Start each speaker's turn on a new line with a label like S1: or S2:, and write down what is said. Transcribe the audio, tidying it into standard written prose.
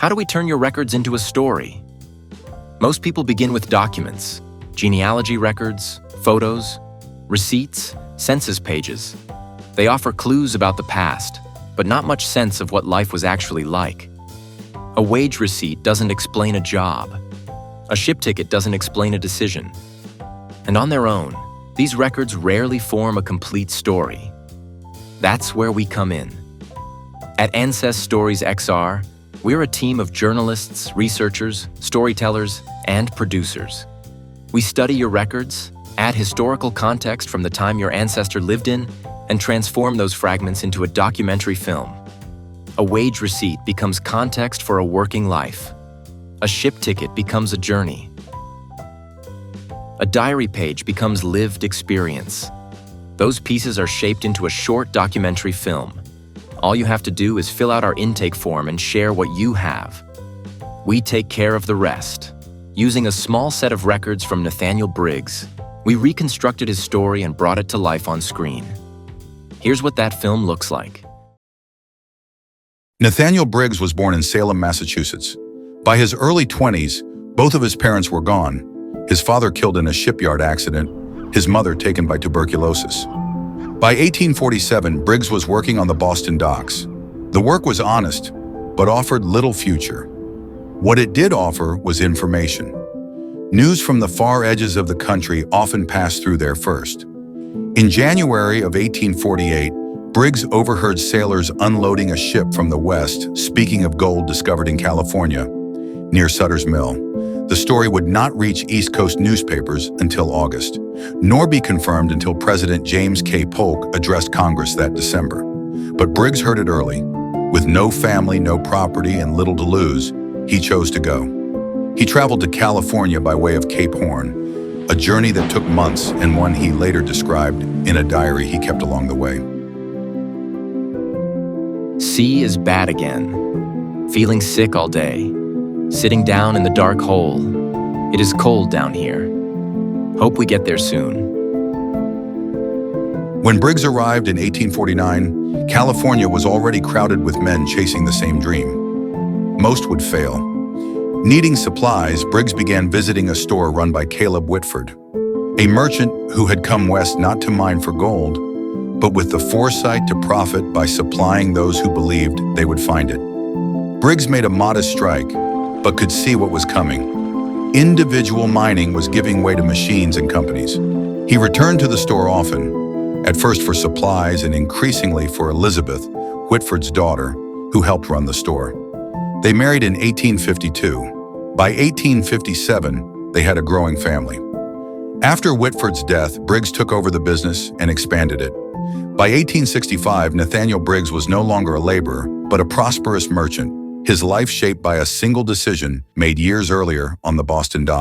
S1: How do we turn your records into a story? Most people begin with documents, genealogy records, photos, receipts, census pages. They offer clues about the past, but not much sense of what life was actually like. A wage receipt doesn't explain a job. A ship ticket doesn't explain a decision. And on their own, these records rarely form a complete story. That's where we come in. At Ancest Stories XR, we're a team of journalists, researchers, storytellers, and producers. We study your records, add historical context from the time your ancestor lived in, and transform those fragments into a documentary film. A wage receipt becomes context for a working life. A ship ticket becomes a journey. A diary page becomes lived experience. Those pieces are shaped into a short documentary film. All you have to do is fill out our intake form and share what you have. We take care of the rest. Using a small set of records from Nathaniel Briggs, we reconstructed his story and brought it to life on screen. Here's what that film looks like.
S2: Nathaniel Briggs was born in Salem, Massachusetts. By his early 20s, both of his parents were gone. His father killed in a shipyard accident, his mother taken by tuberculosis. By 1847, Briggs was working on the Boston docks. The work was honest, but offered little future. What it did offer was information. News from the far edges of the country often passed through there first. In January of 1848, Briggs overheard sailors unloading a ship from the west, speaking of gold discovered in California, near Sutter's Mill. The story would not reach East Coast newspapers until August, nor be confirmed until President James K. Polk addressed Congress that December. But Briggs heard it early. With no family, no property, and little to lose, he chose to go. He traveled to California by way of Cape Horn, a journey that took months and one he later described in a diary he kept along the way.
S1: Sea is bad again. Feeling sick all day. Sitting down in the dark hole. It is cold down here. Hope we get there soon.
S2: When Briggs arrived in 1849, California was already crowded with men chasing the same dream. Most would fail. Needing supplies, Briggs began visiting a store run by Caleb Whitford, a merchant who had come west not to mine for gold, but with the foresight to profit by supplying those who believed they would find it. Briggs made a modest strike, but could see what was coming. Individual mining was giving way to machines and companies. He returned to the store often, at first for supplies and increasingly for Elizabeth, Whitford's daughter, who helped run the store. They married in 1852. By 1857, they had a growing family. After Whitford's death, Briggs took over the business and expanded it. By 1865, Nathaniel Briggs was no longer a laborer, but a prosperous merchant, his life shaped by a single decision made years earlier on the Boston docks.